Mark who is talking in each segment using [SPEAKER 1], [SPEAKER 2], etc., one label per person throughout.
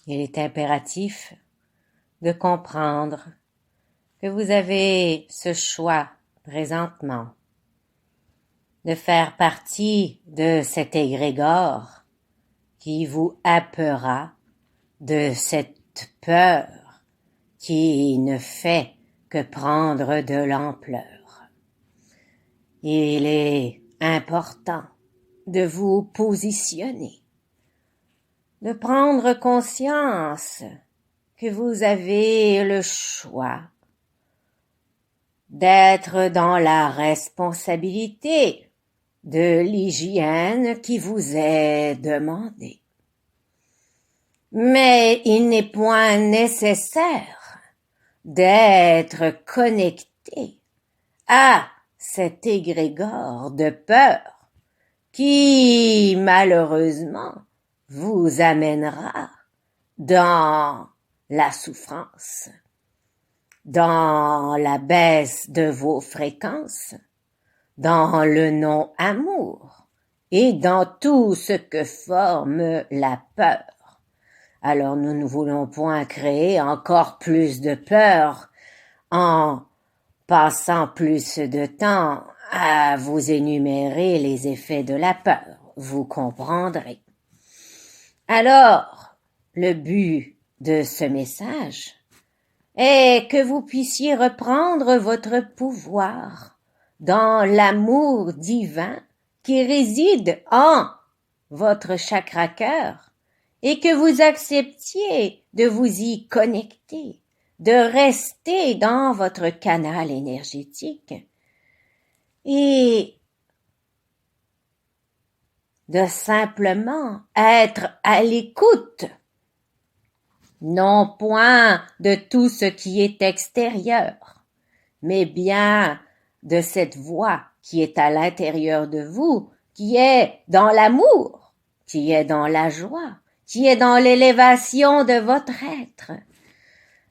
[SPEAKER 1] Il est impératif de comprendre que vous avez ce choix présentement de faire partie de cet égrégore qui vous happera de cette peur qui ne fait que prendre de l'ampleur. Il est important de vous positionner, de prendre conscience que vous avez le choix d'être dans la responsabilité de l'hygiène qui vous est demandée. Mais il n'est point nécessaire d'être connecté à cet égrégore de peur qui, malheureusement, vous amènera dans la souffrance, dans la baisse de vos fréquences, dans le non-amour et dans tout ce que forme la peur. Alors nous ne voulons point créer encore plus de peur en passant plus de temps à vous énumérer les effets de la peur. Vous comprendrez. Alors, le but de ce message est que vous puissiez reprendre votre pouvoir dans l'amour divin qui réside en votre chakra-cœur et que vous acceptiez de vous y connecter, de rester dans votre canal énergétique et de simplement être à l'écoute, non point de tout ce qui est extérieur, mais bien de cette voix qui est à l'intérieur de vous, qui est dans l'amour, qui est dans la joie, qui est dans l'élévation de votre être.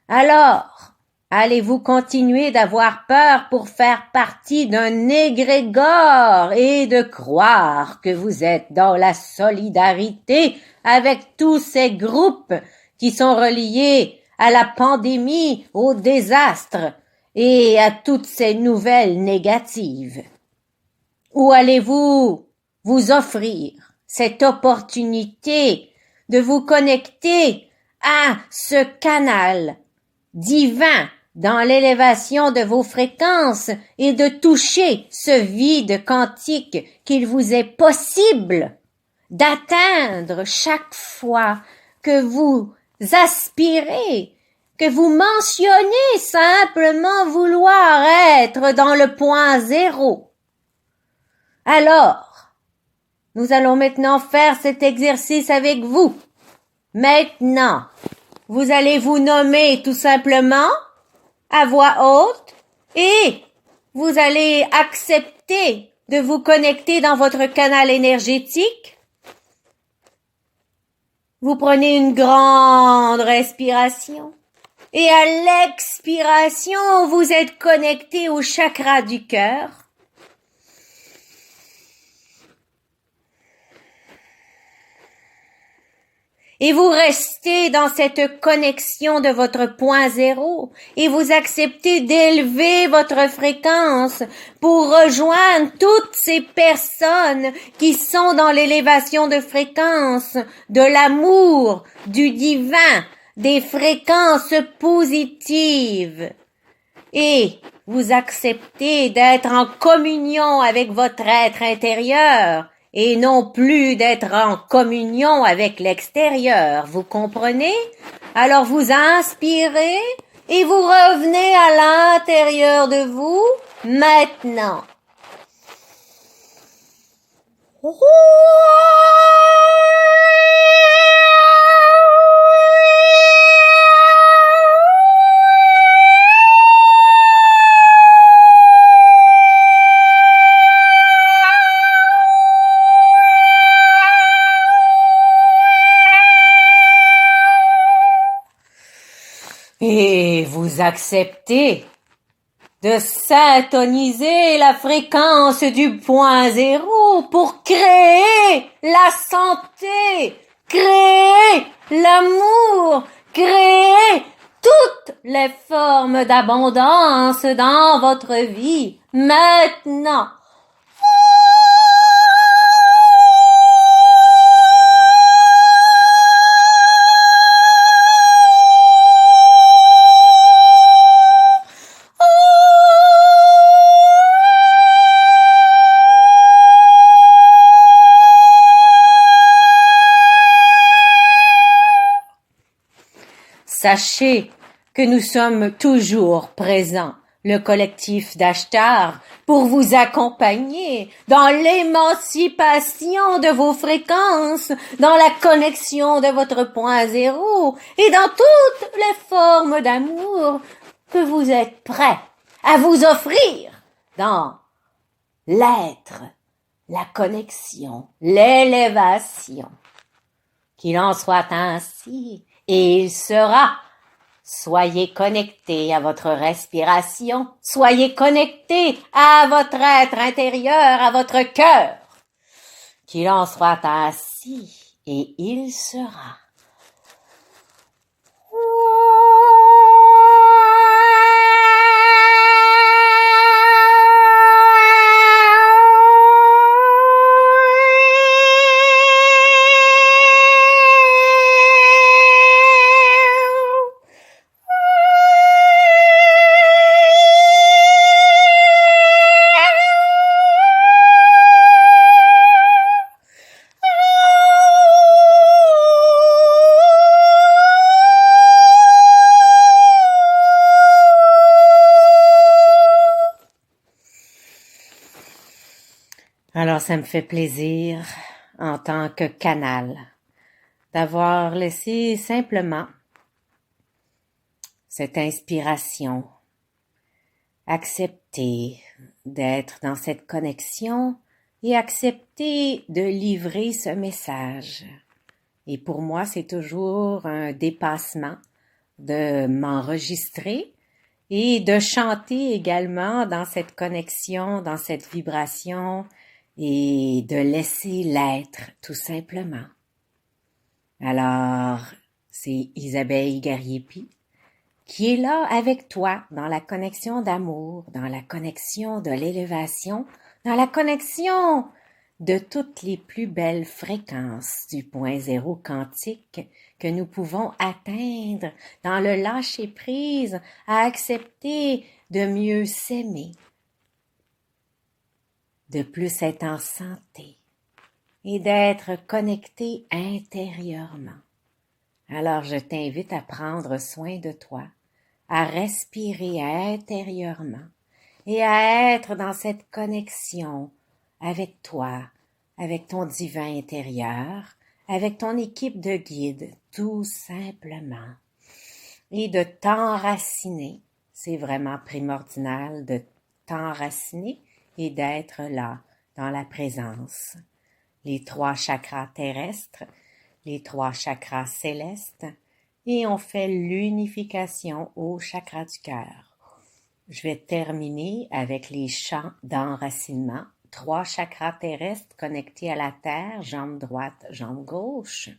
[SPEAKER 1] Alors, allez-vous continuer d'avoir peur pour faire partie d'un égrégore et de croire que vous êtes dans la solidarité avec tous ces groupes qui sont reliés à la pandémie, au désastre et à toutes ces nouvelles négatives? Ou allez-vous vous offrir cette opportunité de vous connecter à ce canal divin dans l'élévation de vos fréquences et de toucher ce vide quantique qu'il vous est possible d'atteindre chaque fois que vous aspirez, que vous mentionnez simplement vouloir être dans le point zéro? Alors, nous allons maintenant faire cet exercice avec vous. Maintenant, vous allez vous nommer tout simplement à voix haute et vous allez accepter de vous connecter dans votre canal énergétique. Vous prenez une grande respiration et à l'expiration, vous êtes connecté au chakra du cœur. Et vous restez dans cette connexion de votre point zéro et vous acceptez d'élever votre fréquence pour rejoindre toutes ces personnes qui sont dans l'élévation de fréquence, de l'amour, du divin, des fréquences positives. Et vous acceptez d'être en communion avec votre être intérieur et non plus d'être en communion avec l'extérieur. Vous comprenez? Alors vous inspirez et vous revenez à l'intérieur de vous maintenant. Et vous acceptez de syntoniser la fréquence du point zéro pour créer la santé, créer l'amour Créez toutes les formes d'abondance dans votre vie maintenant. Sachez que nous sommes toujours présents, le collectif d'Ashtar, pour vous accompagner dans l'émancipation de vos fréquences, dans la connexion de votre point zéro et dans toutes les formes d'amour que vous êtes prêts à vous offrir dans l'être, la connexion, l'élévation. Qu'il en soit ainsi. Et il sera. Soyez connectés à votre respiration. Soyez connectés à votre être intérieur, à votre cœur. Qu'il en soit ainsi. Et il sera. Alors, ça me fait plaisir, en tant que canal, d'avoir laissé simplement cette inspiration, accepter d'être dans cette connexion et accepter de livrer ce message. Et pour moi, c'est toujours un dépassement de m'enregistrer et de chanter également dans cette connexion, dans cette vibration, et de laisser l'être, tout simplement. Alors, c'est Isabelle Gariepi qui est là avec toi dans la connexion d'amour, dans la connexion de l'élévation, dans la connexion de toutes les plus belles fréquences du point zéro quantique que nous pouvons atteindre dans le lâcher-prise à accepter de mieux s'aimer, de plus être en santé et d'être connecté intérieurement. Alors je t'invite à prendre soin de toi, à respirer intérieurement et à être dans cette connexion avec toi, avec ton divin intérieur, avec ton équipe de guides, tout simplement. Et de t'enraciner, c'est vraiment primordial de t'enraciner et d'être là, dans la présence. Les 3 chakras terrestres, les 3 chakras célestes, et on fait l'unification au chakra du cœur. Je vais terminer avec les chants d'enracinement. 3 chakras terrestres connectés à la terre, jambe droite, jambe gauche.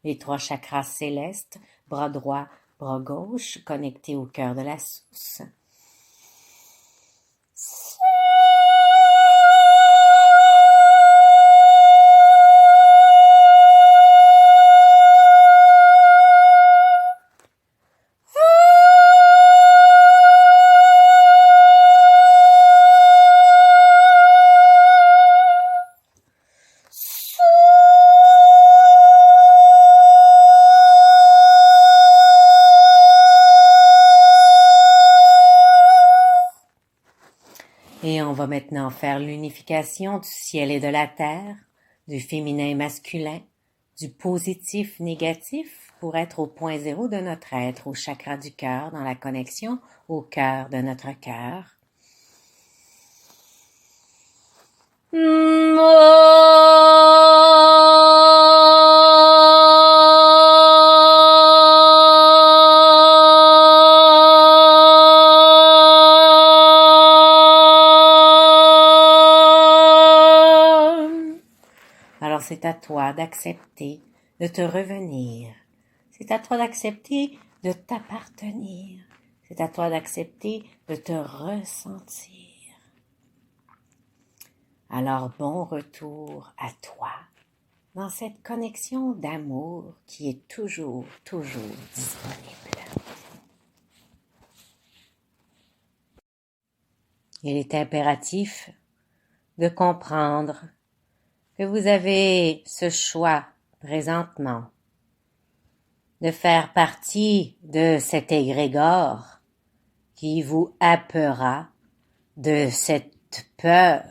[SPEAKER 1] Les 3 chakras célestes, bras droit, bras gauche, connectés au cœur de la source. va maintenant faire l'unification du ciel et de la terre, du féminin et masculin, du positif négatif pour être au point zéro de notre être, au chakra du cœur, dans la connexion au cœur de notre cœur. Alors c'est à toi d'accepter de te revenir. C'est à toi d'accepter de t'appartenir. C'est à toi d'accepter de te ressentir. Alors bon retour à toi dans cette connexion d'amour qui est toujours disponible. Il est impératif de comprendre que vous avez ce choix présentement de faire partie de cet égrégore qui vous happera de cette peur